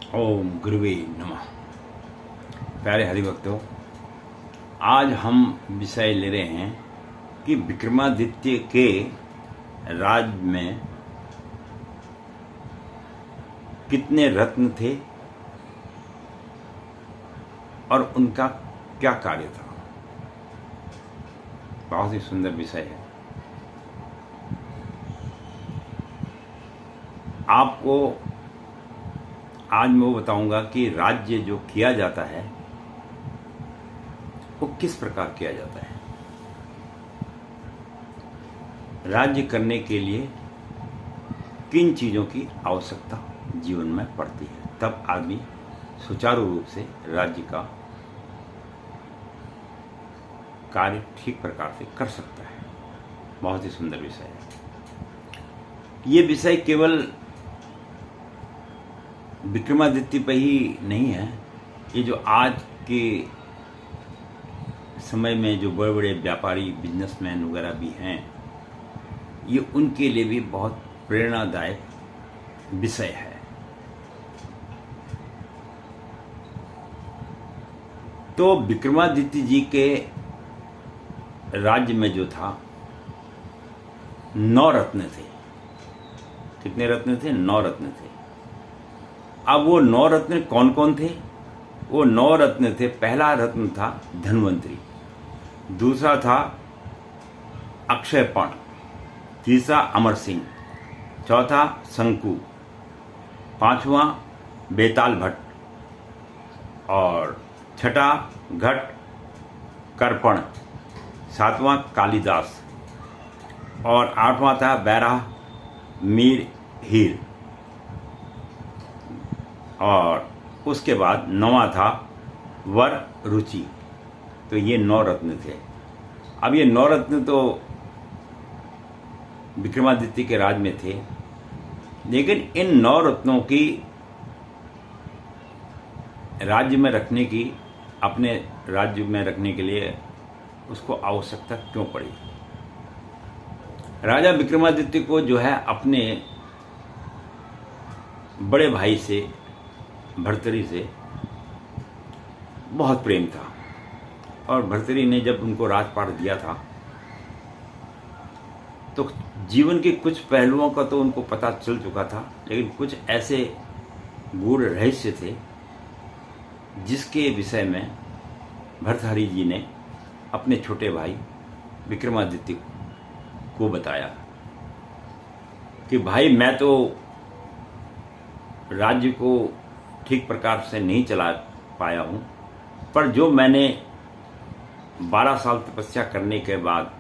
ओम गुरुवे नमः। प्यारे हरिभक्तों, आज हम विषय ले रहे हैं कि विक्रमादित्य के राज में कितने रत्न थे और उनका क्या कार्य था। बहुत ही सुंदर विषय है। आपको आज मैं वो बताऊंगा कि राज्य जो किया जाता है वो किस प्रकार किया जाता है। राज्य करने के लिए किन चीज़ों की आवश्यकता जीवन में पड़ती है, तब आदमी सुचारू रूप से राज्य का कार्य ठीक प्रकार से कर सकता है। बहुत ही सुंदर विषय है। ये विषय केवल विक्रमादित्य पर ही नहीं है। ये जो आज के समय में जो बड़े बड़े व्यापारी बिजनेसमैन वगैरह भी हैं, ये उनके लिए भी बहुत प्रेरणादायक विषय है। तो विक्रमादित्य जी के राज्य में जो था 9 रत्न थे। कितने रत्न थे? 9 रत्न थे। अब वो 9 रत्न कौन कौन थे? वो 9 रत्न थे। पहला रत्न था धन्वंतरी, दूसरा था अक्षयपण, तीसरा अमर सिंह, चौथा शंकु, पांचवा बेताल भट्ट और छठा घट कर्पण, सातवां कालिदास और आठवां था बैराह मीर हीर और उसके बाद 9वां था वर रुचि। तो ये 9 रत्न थे। अब ये 9 रत्न तो विक्रमादित्य के राज में थे, लेकिन इन 9 रत्नों की राज्य में रखने की, अपने राज्य में रखने के लिए उसको आवश्यकता क्यों पड़ी? राजा विक्रमादित्य को जो है अपने बड़े भाई से, भर्तृहरि से बहुत प्रेम था और भर्तृहरि ने जब उनको राजपाट दिया था तो जीवन के कुछ पहलुओं का तो उनको पता चल चुका था, लेकिन कुछ ऐसे गूढ़ रहस्य थे जिसके विषय में भर्तृहरि जी ने अपने छोटे भाई विक्रमादित्य को बताया कि भाई, मैं तो राज्य को ठीक प्रकार से नहीं चला पाया हूँ, पर जो मैंने 12 साल तपस्या करने के बाद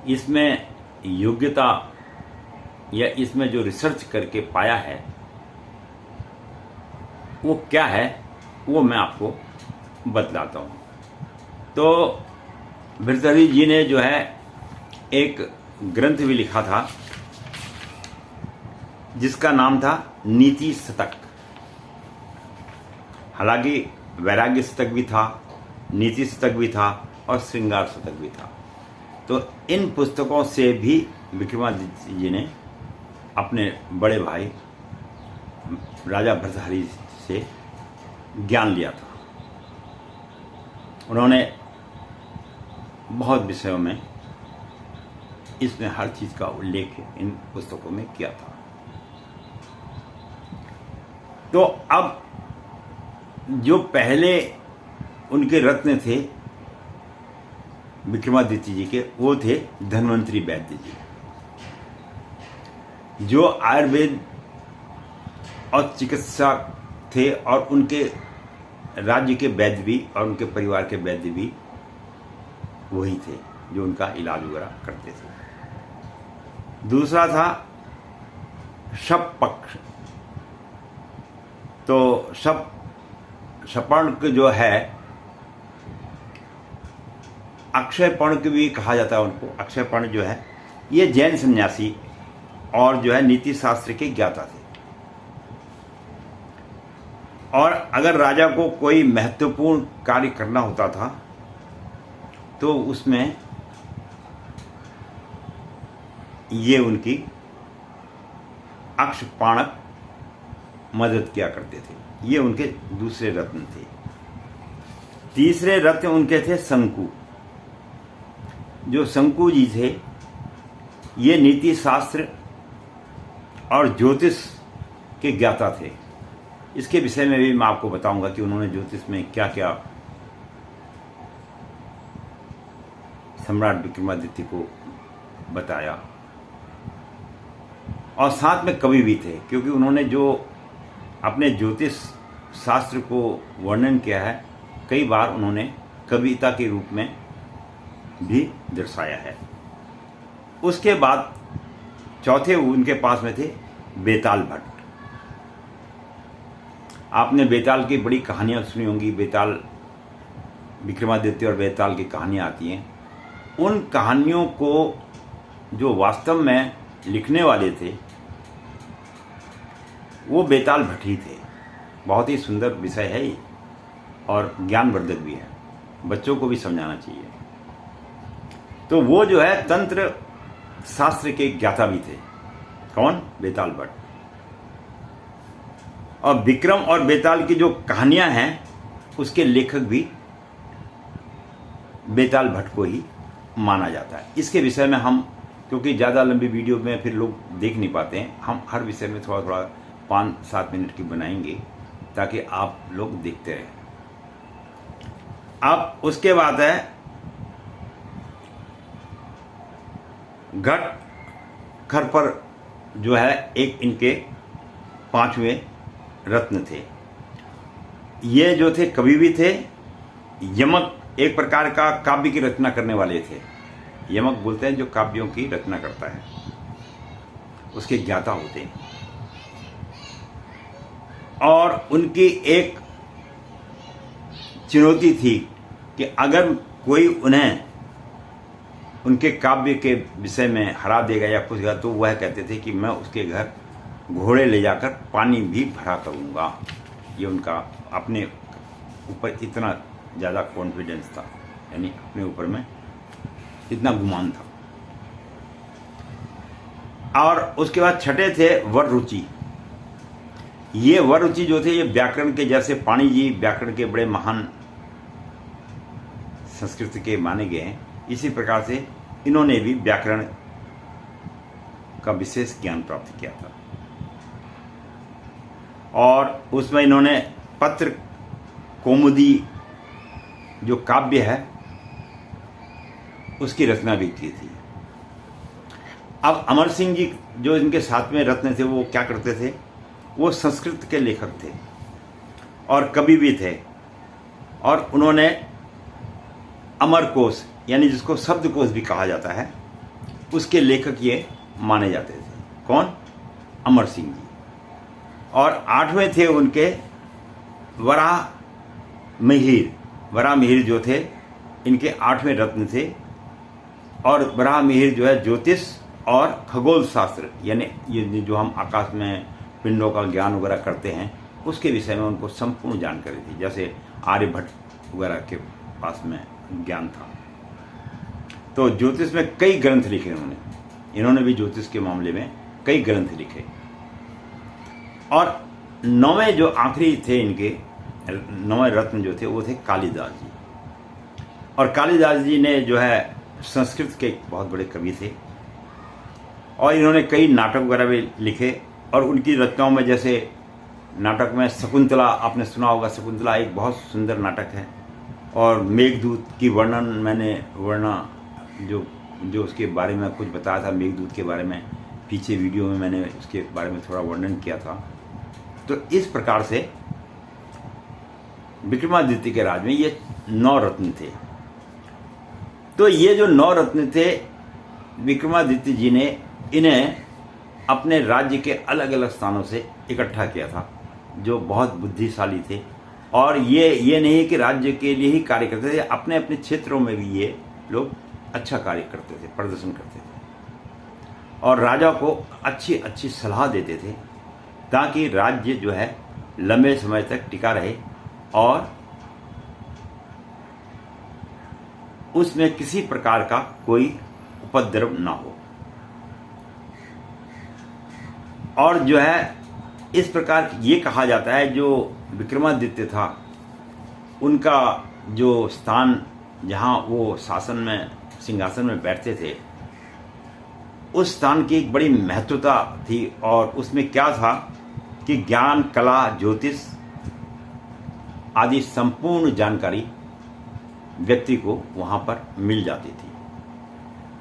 इसमें योग्यता या इसमें जो रिसर्च करके पाया है वो क्या है, वो मैं आपको बतलाता हूँ। तो भर्तृहरि जी ने जो है एक ग्रंथ भी लिखा था जिसका नाम था नीति शतक। हालांकि वैराग्य शतक भी था, नीति शतक भी था और श्रृंगार शतक भी था। तो इन पुस्तकों से भी विक्रमादित्य जी ने अपने बड़े भाई राजा भर्तृहरि से ज्ञान लिया था। उन्होंने बहुत विषयों में इसमें हर चीज का उल्लेख इन पुस्तकों में किया था। तो अब जो पहले उनके रत्न थे विक्रमादित्य जी के, वो थे धन्वंतरी वैद्य जी, जो आयुर्वेद और चिकित्सा थे और उनके राज्य के वैद्य भी और उनके परिवार के वैद्य भी वही थे जो उनका इलाज वगैरह करते थे। दूसरा था शपपक्ष। तो शपर्ण जो है, अक्षयपर्ण भी कहा जाता है उनको। अक्षयपर्ण जो है ये जैन सन्यासी और जो है नीति शास्त्र के ज्ञाता थे। और अगर राजा को कोई महत्वपूर्ण कार्य करना होता था तो उसमें ये उनकी अक्षपाणक मदद किया करते थे। ये उनके दूसरे रत्न थे। तीसरे रत्न उनके थे शंकु। जो शंकु जी थे, ये नीति शास्त्र और ज्योतिष के ज्ञाता थे। इसके विषय में भी मैं आपको बताऊंगा कि उन्होंने ज्योतिष में क्या क्या सम्राट विक्रमादित्य को बताया। और साथ में कवि भी थे, क्योंकि उन्होंने जो अपने ज्योतिष शास्त्र को वर्णन किया है, कई बार उन्होंने कविता के रूप में भी दर्शाया है। उसके बाद चौथे उनके पास में थे बेताल भट्ट। आपने बेताल की बड़ी कहानियां सुनी होंगी। बेताल, विक्रमादित्य और बेताल की कहानियां आती हैं। उन कहानियों को जो वास्तव में लिखने वाले थे वो बेताल भट्ट ही थे। बहुत ही सुंदर विषय है ये और ज्ञानवर्धक भी है, बच्चों को भी समझाना चाहिए। तो वो जो है तंत्र शास्त्र के ज्ञाता भी थे। कौन? बेताल भट्ट। और विक्रम और बेताल की जो कहानियां हैं उसके लेखक भी बेताल भट्ट को ही माना जाता है। इसके विषय में हम, क्योंकि ज़्यादा लंबी वीडियो में फिर लोग देख नहीं पाते हैं, हम हर विषय में थोड़ा थोड़ा 5-7 मिनट की बनाएंगे ताकि आप लोग देखते रहें। अब उसके बाद है घट खर पर जो है एक इनके 5वें रत्न थे। ये जो थे कवि भी थे। यमक एक प्रकार का काव्य की रचना करने वाले थे। यमक बोलते हैं जो काव्यों की रचना करता है, उसके ज्ञाता होते हैं। और उनकी एक चुनौती थी कि अगर कोई उन्हें उनके काव्य के विषय में हरा देगा या कुछ देगा, तो वह कहते थे कि मैं उसके घर घोड़े ले जाकर पानी भी भरा करूंगा। ये उनका अपने ऊपर इतना ज़्यादा कॉन्फिडेंस था, यानी अपने ऊपर में इतना गुमान था। और उसके बाद छठे थे वररुचि। ये वररुचि जो थे, ये व्याकरण के, जैसे पाणि जी व्याकरण के बड़े महान संस्कृत के माने गए हैं, इसी प्रकार से इन्होंने भी व्याकरण का विशेष ज्ञान प्राप्त किया था। और उसमें इन्होंने पत्र कौमुदी जो काव्य है उसकी रचना भी की थी। अब अमर सिंह जी जो इनके साथ में रत्न थे, वो क्या करते थे? वो संस्कृत के लेखक थे और कवि भी थे। और उन्होंने अमरकोश, यानी जिसको शब्दकोश भी कहा जाता है, उसके लेखक ये माने जाते थे। कौन? अमर सिंह जी। और 8वें थे उनके वराह मिहिर। वराह मिहिर जो थे, इनके 8वें रत्न थे। और वराह मिहिर जो है ज्योतिष और खगोल शास्त्र, यानी ये जो हम आकाश में पिंडों का ज्ञान वगैरह करते हैं, उसके विषय में उनको संपूर्ण जानकारी थी। जैसे आर्यभट्ट वगैरह के पास में ज्ञान था। तो ज्योतिष में कई ग्रंथ लिखे इन्होंने भी ज्योतिष के मामले में कई ग्रंथ लिखे। और 9वें जो आखिरी थे इनके 9वें रत्न जो थे, वो थे कालिदास जी। और कालिदास जी ने जो है संस्कृत के बहुत बड़े कवि थे और इन्होंने कई नाटक वगैरह भी लिखे। और उनकी रचनाओं में, जैसे नाटक में शकुंतला, आपने सुना होगा, शकुंतला एक बहुत सुंदर नाटक है। और मेघदूत की वर्णन जो उसके बारे में कुछ बताया था, मेघदूत के बारे में पीछे वीडियो में मैंने उसके बारे में थोड़ा वर्णन किया था। तो इस प्रकार से विक्रमादित्य के राज में ये 9 रत्न थे। तो ये जो 9 रत्न थे, विक्रमादित्य जी ने इन्हें अपने राज्य के अलग अलग स्थानों से इकट्ठा किया था, जो बहुत बुद्धिशाली थे। और ये नहीं कि राज्य के लिए ही कार्य करते थे, अपने अपने क्षेत्रों में भी ये लोग अच्छा कार्य करते थे, प्रदर्शन करते थे। और राजा को अच्छी अच्छी सलाह देते थे ताकि राज्य जो है लंबे समय तक टिका रहे और उसमें किसी प्रकार का कोई उपद्रव ना हो। और जो है इस प्रकार ये कहा जाता है जो विक्रमादित्य था उनका जो स्थान जहाँ वो शासन में सिंहासन में बैठते थे उस स्थान की एक बड़ी महत्वता थी और उसमें क्या था कि ज्ञान, कला, ज्योतिष आदि संपूर्ण जानकारी व्यक्ति को वहाँ पर मिल जाती थी।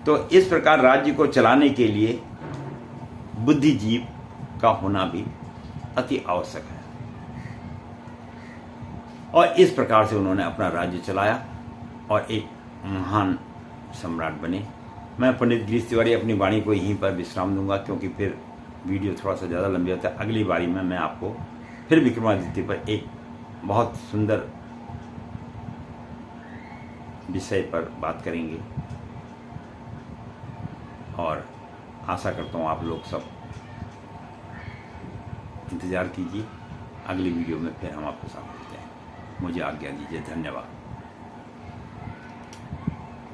तो इस प्रकार राज्य को चलाने के लिए बुद्धिजीव का होना भी अति आवश्यक है और इस प्रकार से उन्होंने अपना राज्य चलाया और एक महान सम्राट बने। मैं पंडित गिरीश तिवारी अपनी वाणी को यहीं पर विश्राम दूंगा क्योंकि फिर वीडियो थोड़ा सा ज़्यादा लंबी होता है। अगली बारी में मैं आपको फिर विक्रमादित्य पर एक बहुत सुंदर विषय पर बात करेंगे और आशा करता हूँ आप लोग सब इंतज़ार कीजिए। अगली वीडियो में फिर हम आपके साथ मिलते हैं। मुझे आज्ञा दीजिए। धन्यवाद।